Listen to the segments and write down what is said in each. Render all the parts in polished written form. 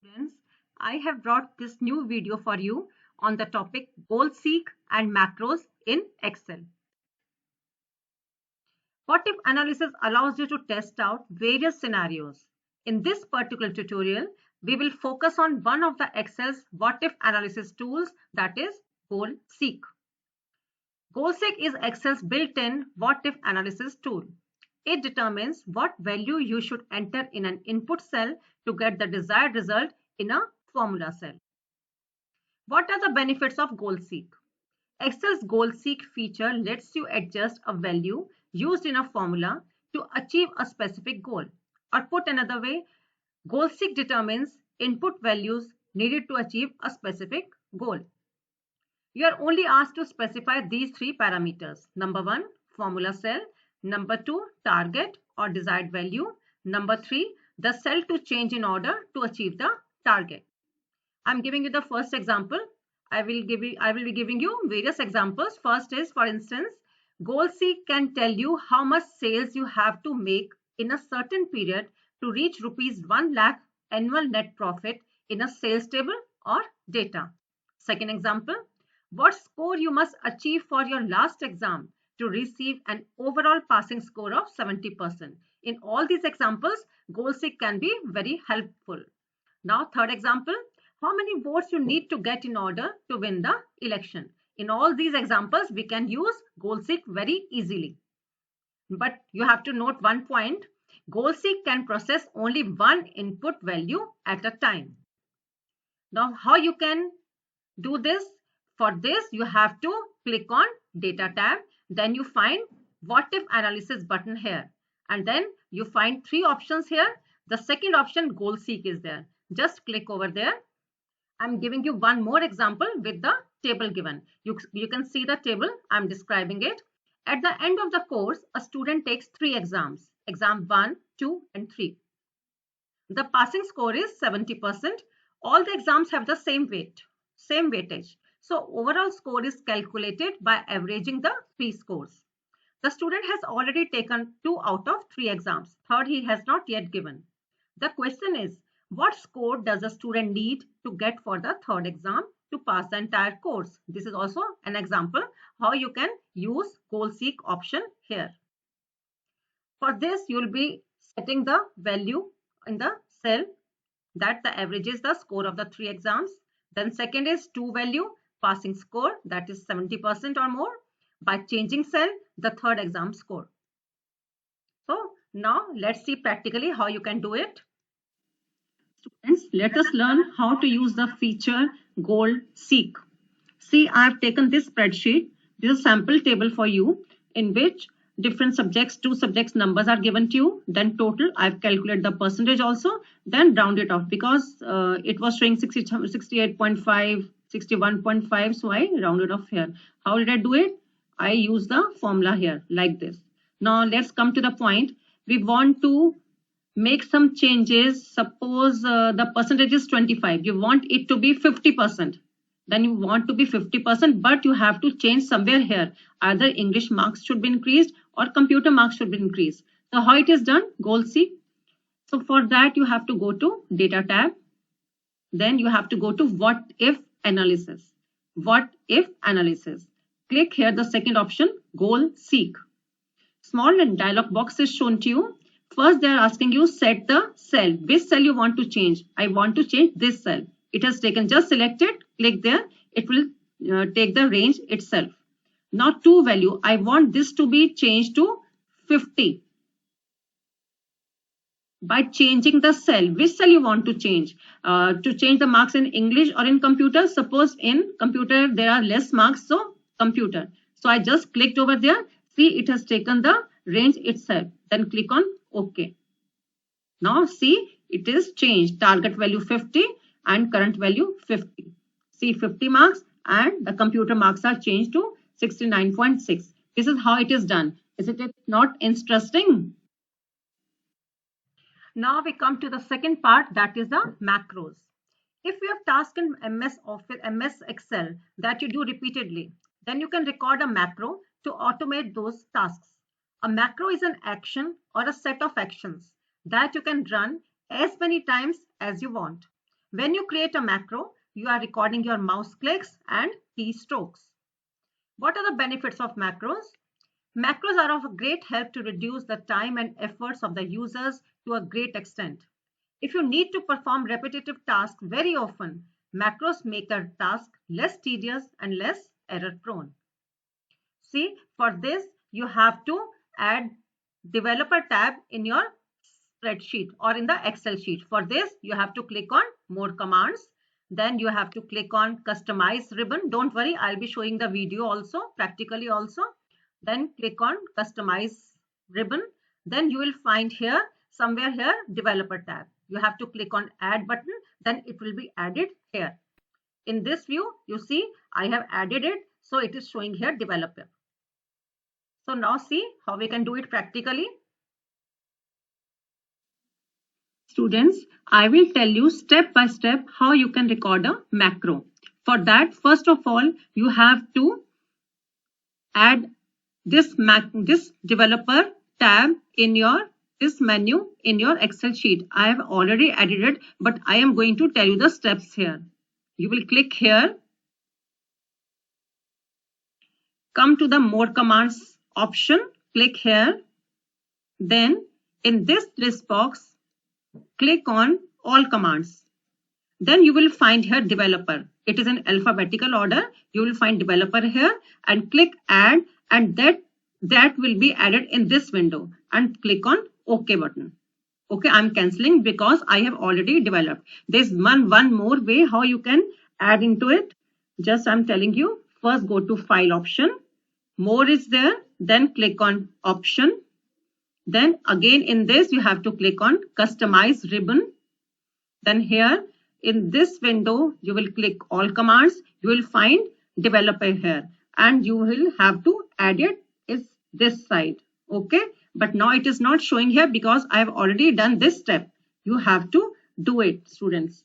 Friends, I have brought this new video for you on the topic goal seek and macros in Excel. What if analysis allows you to test out various scenarios? In this particular tutorial, we will focus on one of the Excel's what if analysis tools, that is goal seek. Goal seek is Excel's built-in what if analysis tool. It determines what value you should enter in an input cell to get the desired result in a formula cell. What are the benefits of goal seek? Excel's goal seek feature lets you adjust a value used in a formula to achieve a specific goal. Or put another way, goal seek determines input values needed to achieve a specific goal. You are only asked to specify these three parameters. Number one, formula cell. Number two, target or desired value. Number three, the cell to change in order to achieve the target. I'm giving you the first example. I will be giving you various examples. First is, for instance, goal seek can tell you how much sales you have to make in a certain period to reach rupees 1 lakh annual net profit in a sales table or data. Second example, what score you must achieve for your last exam to receive an overall passing score of 70%. In all these examples, goal seek can be very helpful. Now, third example, how many votes you need to get in order to win the election. In all these examples, we can use goal seek very easily. But you have to note one point, goal seek can process only one input value at a time. Now, how you can do this? For this, you have to click on Data tab. Then you find What If Analysis button here. And then you find three options here. The second option, Goal Seek, is there. Just click over there. I'm giving you one more example with the table given. You can see the table. I'm describing it. At the end of the course, a student takes three exams. Exam 1, 2, and 3. The passing score is 70%. All the exams have the same weightage. So overall score is calculated by averaging the three scores. The student has already taken 2 out of 3 exams. Third, he has not yet given. The question is, what score does a student need to get for the third exam to pass the entire course? This is also an example how you can use goal seek option here. For this, you will be setting the value in the cell that the average is the score of the 3 exams. Then second is to value, passing score, that is 70% or more. By changing cell, the third exam score. So now let's see practically how you can do it. Students, let us learn how to use the feature goal seek. See, I have taken this spreadsheet. This is a sample table for you in which different subjects, 2 subjects numbers are given to you. Then total, I've calculated the percentage also. Then round it off because it was showing 68.5, 61.5. So I rounded off here. How did I do it? I use the formula here like this. Now let's come to the point. We want to make some changes. Suppose the percentage is 25. You want it to be 50%. Then you want to be 50%, but you have to change somewhere here. Either English marks should be increased or computer marks should be increased. So how it is done? Goal seek. So for that, you have to go to Data tab. Then you have to go to What If Analysis. What If Analysis. Click here the second option, Goal Seek. Small dialog box is shown to you. First, they are asking you set the cell. Which cell you want to change? I want to change this cell. It has taken, just select it, click there. It will take the range itself. Now to value, I want this to be changed to 50. By changing the cell, which cell you want to change? To change the marks in English or in computer? Suppose in computer there are less marks, so computer. So I just clicked over there. See, it has taken the range itself. Then click on OK. Now see, it is changed. Target value 50 and current value 50. See, 50 marks and the computer marks are changed to 69.6. This is how it is done. Isn't it not interesting? Now we come to the second part, that is the macros. If you have tasks in MS Office, MS Excel that you do repeatedly, then you can record a macro to automate those tasks. A macro is an action or a set of actions that you can run as many times as you want. When you create a macro, you are recording your mouse clicks and keystrokes. What are the benefits of macros? Macros are of great help to reduce the time and efforts of the users to a great extent. If you need to perform repetitive tasks very often, macros make the task less tedious and less error prone. See, for this, you have to add developer tab in your spreadsheet or in the Excel sheet. For this, you have to click on more commands. Then you have to click on customize ribbon. Don't worry, I'll be showing the video also, practically also. Then click on customize ribbon. Then you will find here, somewhere here, developer tab. You have to click on add button, then it will be added here. In this view, you see, I have added it. So it is showing here developer. So now see how we can do it practically. Students, I will tell you step by step how you can record a macro. For that, first of all, you have to add this developer tab in this menu in your Excel sheet. I have already added it, but I am going to tell you the steps here. You will click here, come to the more commands option, click here. Then in this list box, click on all commands. Then you will find here developer. It is in alphabetical order. You will find developer here and click add, and that will be added in this window, and click on OK button. Okay, I'm cancelling because I have already developed. There's one more way how you can add into it. Just I'm telling you, first go to file option. More is there. Then click on option. Then again in this you have to click on customize ribbon. Then here in this window you will click all commands. You will find developer here and you will have to add it is this side. Okay, but now it is not showing here because I have already done this step. You have to do it, students.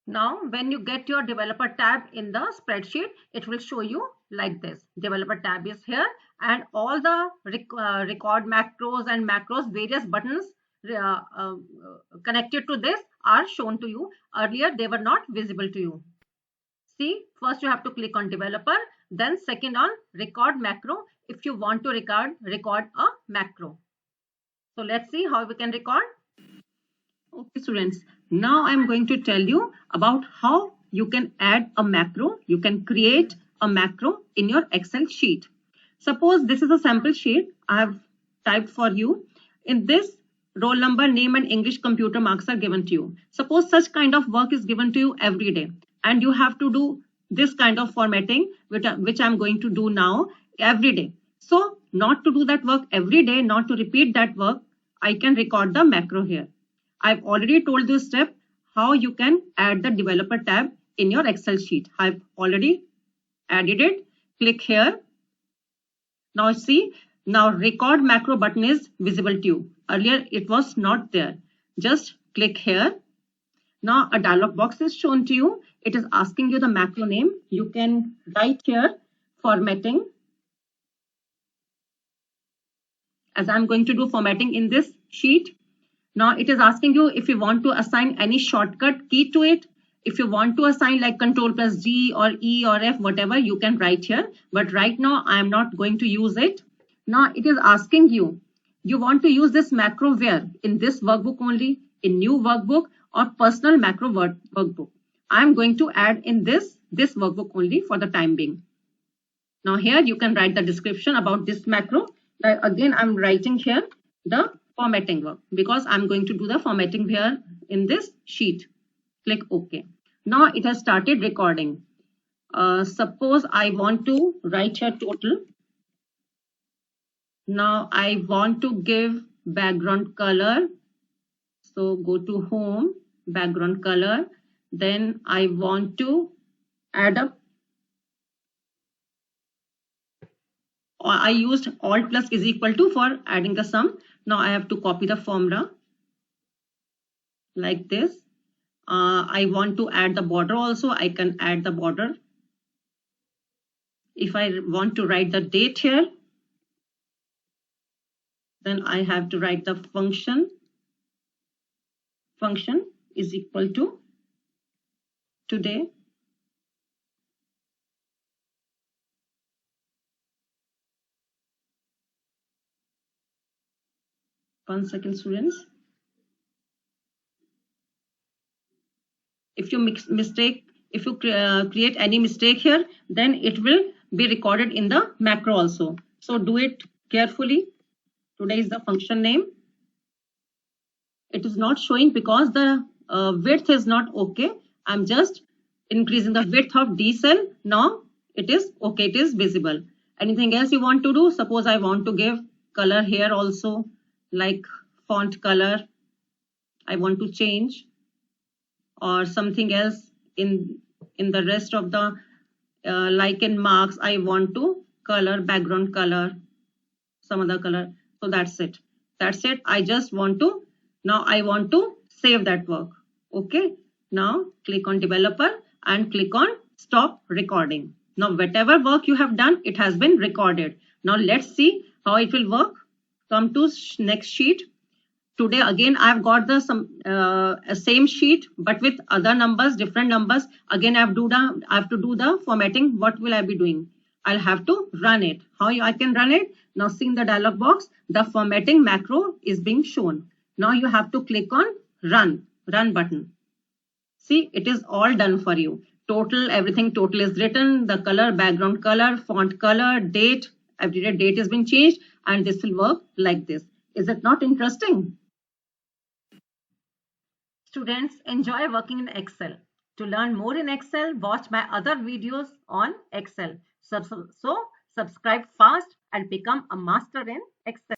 Now when you get your developer tab in the spreadsheet, it will show you like this. Developer tab is here and all the record macros and macros, various buttons connected to this are shown to you. Earlier they were not visible to you. See, first you have to click on developer, then second on record macro if you want to record a macro. So let's see how we can record. Okay students, now I'm going to tell you about how you can add a macro. You can create a macro in your Excel sheet. Suppose this is a sample sheet I have typed for you. In this, roll number, name and English computer marks are given to you. Suppose such kind of work is given to you every day and you have to do this kind of formatting which I'm going to do now every day. So not to do that work every day, not to repeat that work, I can record the macro here. I've already told this step how you can add the developer tab in your Excel sheet. I've already added it. Click here. Now see, now record macro button is visible to you. Earlier it was not there. Just click here. Now a dialog box is shown to you. It is asking you the macro name. You can write here formatting. As I'm going to do formatting in this sheet. Now it is asking you if you want to assign any shortcut key to it. If you want to assign like Control plus G or E or F, whatever, you can write here. But right now I am not going to use it. Now it is asking you, you want to use this macro where? In this workbook only, in new workbook or personal macro workbook. I am going to add in this workbook only for the time being. Now here you can write the description about this macro. Again, I'm writing here the formatting work because I'm going to do the formatting here in this sheet. Click OK. Now it has started recording. Suppose I want to write here total. Now I want to give background color. So go to home, background color. Then I want to add up. I used Alt plus is equal to for adding the sum. Now I have to copy the formula like this. I want to add the border also. I can add the border. If I want to write the date here, then I have to write the function. function is equal to today. One second, students. If you if you create any mistake here, then it will be recorded in the macro also. So do it carefully. Today is the function name. It is not showing because the width is not okay. I'm just increasing the width of D cell. Now it is okay, it is visible. Anything else you want to do? Suppose I want to give color here also, like font color. I want to change, or something else in the rest of the like in marks, I want to color, background color, some other color. So that's it. That's it. I just want to, now I want to save that work. Okay. Now click on developer and click on stop recording. Now whatever work you have done, it has been recorded. Now let's see how it will work. Come to next sheet. Today again I've got the same sheet but with other numbers, different numbers. Again I have to do the formatting. What will I be doing? I'll have to run it. How I can run it? Now see in the dialog box, the formatting macro is being shown. Now you have to click on run button. See, it is all done for you. Total, everything total is written, the color, background color, font color, date, every day date has been changed, and this will work like this. Is it not interesting? Students, enjoy working in Excel. To learn more in Excel, watch my other videos on Excel. So subscribe fast and become a master in Excel.